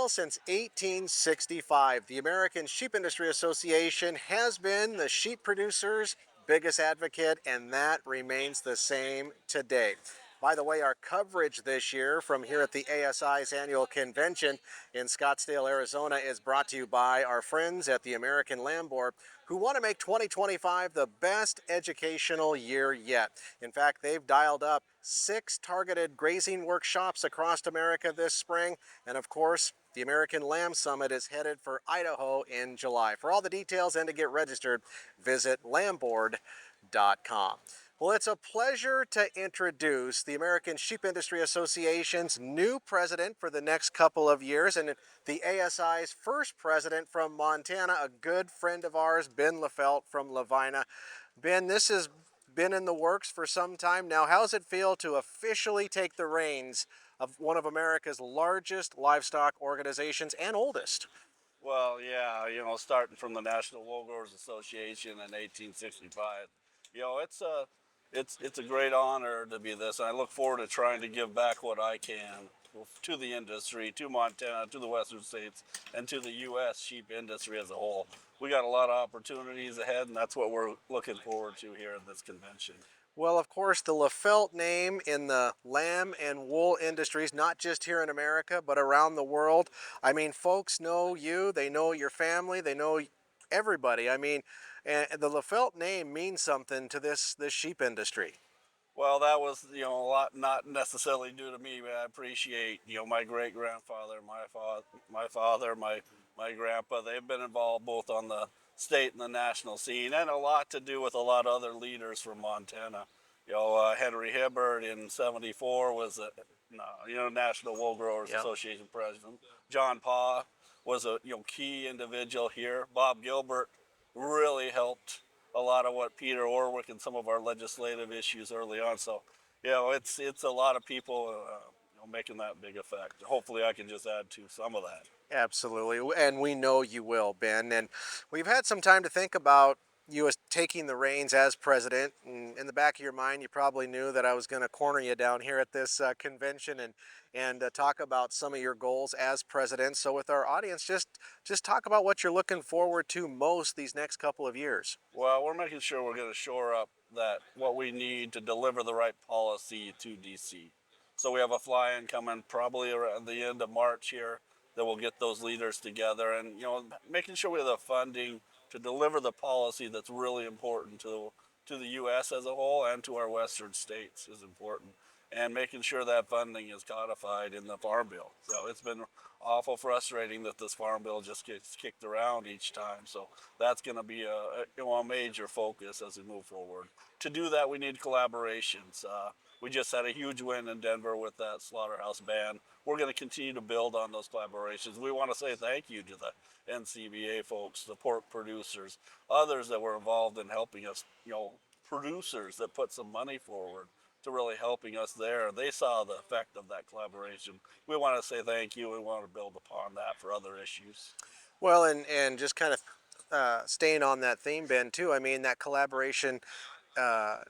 Well, since 1865, the American Sheep Industry Association has been the sheep producers' biggest advocate, and that remains the same today. By the way, our coverage this year from here at the ASI's annual convention in Scottsdale, Arizona, is brought to you by our friends at the American Lamb Board, who want to make 2025 the best educational year yet. In fact, they've dialed up 6 targeted grazing workshops across America this spring, and of course, the American Lamb Summit is headed for Idaho in July. For all the details and to get registered, visit lambboard.com. Well, it's a pleasure to introduce the American Sheep Industry Association's new president for the next couple of years, and the ASI's first president from Montana, a good friend of ours, Ben Lehfeldt from Lavina. Ben, this has been in the works for some time now. How does it feel to officially take the reins of one of America's largest livestock organizations and oldest? Well, yeah, starting from the National Wool Growers Association in 1865, it's a great honor to be this, and I look forward to trying to give back what I can to the industry, to Montana, to the Western states, and to the U.S. sheep industry as a whole. We got a lot of opportunities ahead, and that's what we're looking forward to here in this convention. Well, of course, the Lehfeldt name in the lamb and wool industries, not just here in America, but around the world. I mean, folks know you, they know your family, they know everybody. I mean, and the Lehfeldt name means something to this sheep industry. Well, that was, a lot not necessarily due to me, but I appreciate, my great grandfather, my grandpa. They've been involved both on the state and the national scene, and a lot to do with a lot of other leaders from Montana. Henry Hibbert in '74 was a, National Wool Growers Yep. Association president. John Paw was a key individual here. Bob Gilbert really helped a lot of what Peter Orwick and some of our legislative issues early on. So, it's a lot of people making that big effect. Hopefully, I can just add to some of that. Absolutely, and we know you will, Ben. And we've had some time to think about you as taking the reins as president. And in the back of your mind, you probably knew that I was going to corner you down here at this convention and talk about some of your goals as president. So, with our audience, just talk about what you're looking forward to most these next couple of years. Well, we're making sure we're going to shore up that what we need to deliver the right policy to DC. So we have a fly-in coming probably around the end of March here that will get those leaders together, and making sure we have the funding to deliver the policy that's really important to the U.S. as a whole and to our western states is important, and making sure that funding is codified in the Farm Bill. So it's been awful frustrating that this Farm Bill just gets kicked around each time. So that's going to be a major focus as we move forward. To do that, we need collaborations. We just had a huge win in Denver with that slaughterhouse ban. We're going to continue to build on those collaborations. We want to say thank you to the NCBA folks, the pork producers, others that were involved in helping us, producers that put some money forward to really helping us there. They saw the effect of that collaboration. We want to say thank you. We want to build upon that for other issues. Well, and just kind of staying on that theme, Ben, too. I mean, that collaboration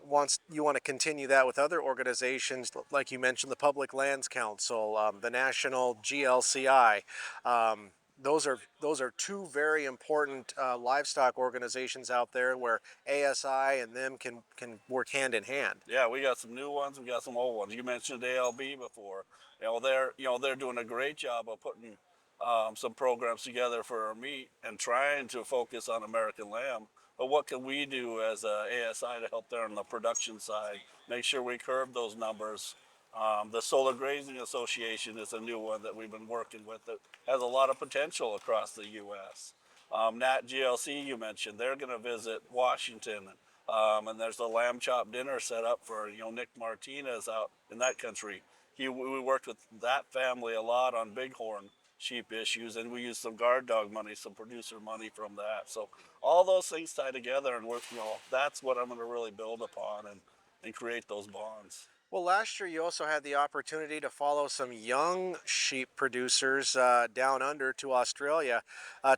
wants you want to continue that with other organizations, like you mentioned, the Public Lands Council, the National GLCI. Those are two very important livestock organizations out there where ASI and them can work hand in hand. Yeah, we got some new ones. We got some old ones. You mentioned ALB before. They're doing a great job of putting some programs together for our meat and trying to focus on American lamb. But what can we do as a ASI to help there on the production side? Make sure we curb those numbers. The Solar Grazing Association is a new one that we've been working with that has a lot of potential across the U.S. Nat GLC, you mentioned, they're going to visit Washington, and there's a lamb chop dinner set up for Nick Martinez out in that country. We worked with that family a lot on bighorn sheep issues, and we used some guard dog money, some producer money from that. So all those things tie together, and that's what I'm going to really build upon and create those bonds. Well, last year you also had the opportunity to follow some young sheep producers down under to Australia.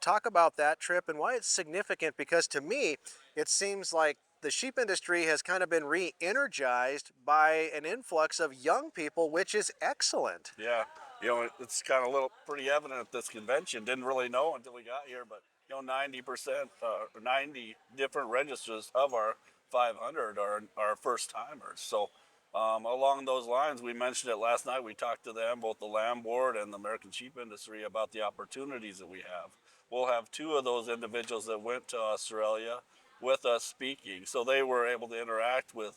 Talk about that trip and why it's significant, because to me, it seems like the sheep industry has kind of been re-energized by an influx of young people, which is excellent. Yeah, It's kind of little pretty evident at this convention. Didn't really know until we got here, but 90% or 90 different registers of our 500 are first timers. So along those lines, we mentioned it last night. We talked to them, both the Lamb Board and the American Sheep Industry, about the opportunities that we have. We'll have two of those individuals that went to Australia with us speaking, so they were able to interact with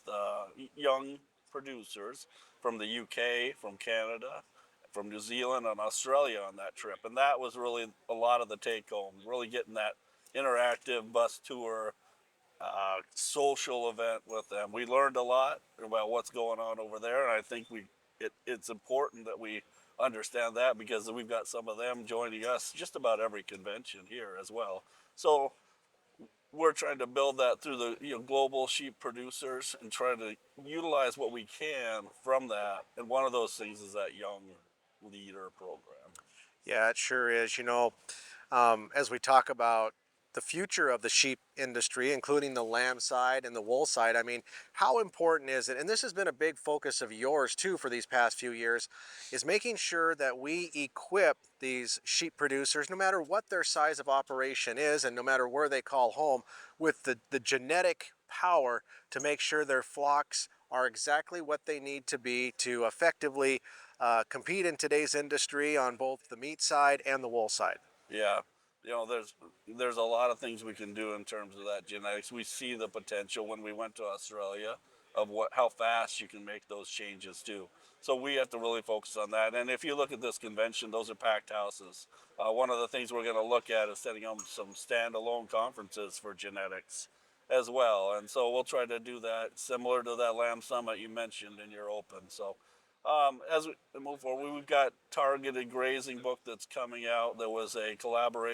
young producers from the UK, from Canada, from New Zealand and Australia on that trip. And that was really a lot of the take home, really getting that interactive bus tour social event with them. We learned a lot about what's going on over there, and I think it's important that we understand that, because we've got some of them joining us just about every convention here as well. So we're trying to build that through the global sheep producers and trying to utilize what we can from that. And one of those things is that young leader program. Yeah, it sure is. As we talk about the future of the sheep industry, including the lamb side and the wool side, I mean, how important is it? And this has been a big focus of yours too for these past few years, is making sure that we equip these sheep producers, no matter what their size of operation is and no matter where they call home, with the genetic power to make sure their flocks are exactly what they need to be to effectively compete in today's industry on both the meat side and the wool side. Yeah, there's a lot of things we can do in terms of that genetics. We see the potential when we went to Australia of how fast you can make those changes too. So we have to really focus on that. And if you look at this convention, those are packed houses. One of the things we're going to look at is setting up some standalone conferences for genetics as well. And so we'll try to do that similar to that Lamb Summit you mentioned in your open. So as we move forward, we've got targeted grazing book that's coming out. There was a collaboration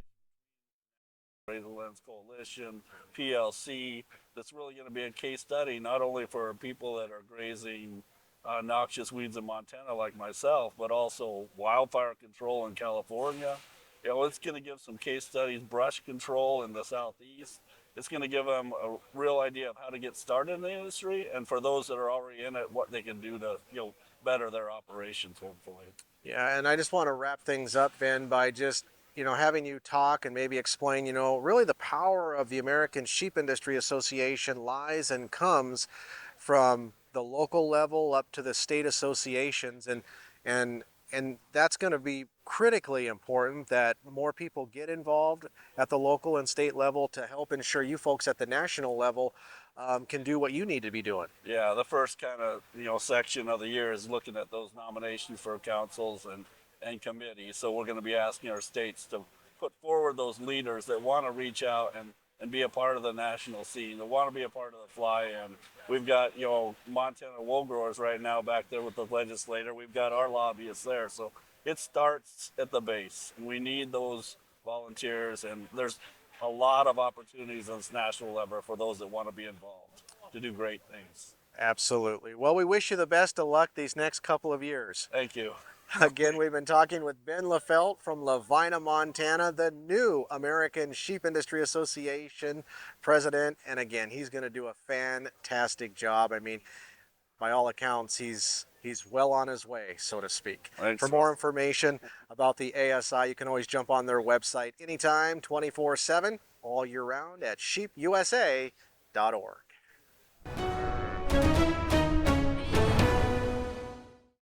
with the Lens Coalition, PLC. That's really going to be a case study, not only for people that are grazing noxious weeds in Montana like myself, but also wildfire control in California. It's going to give some case studies, brush control in the southeast. It's going to give them a real idea of how to get started in the industry, and for those that are already in it, what they can do to better their operations, hopefully. Yeah, and I just want to wrap things up, Ben, by just having you talk and maybe explain, really the power of the American Sheep Industry Association lies and comes from the local level up to the state associations, and that's going to be critically important that more people get involved at the local and state level to help ensure you folks at the national level can do what you need to be doing. Yeah, the first kind of section of the year is looking at those nominations for councils and committees. So we're going to be asking our states to put forward those leaders that want to reach out and be a part of the national scene, that want to be a part of the fly-in. We've got Montana wool growers right now back there with the legislator. We've got our lobbyists there. So it starts at the base, and we need those volunteers. And there's a lot of opportunities on this national level for those that want to be involved to do great things. Absolutely. Well, we wish you the best of luck these next couple of years. Thank you. Again, we've been talking with Ben Lehfeldt from Lavina, Montana, the new American Sheep Industry Association president. And again, he's going to do a fantastic job. I mean, by all accounts, he's well on his way, so to speak. Thanks. For more information about the ASI, you can always jump on their website anytime, 24/7, all year round at sheepusa.org.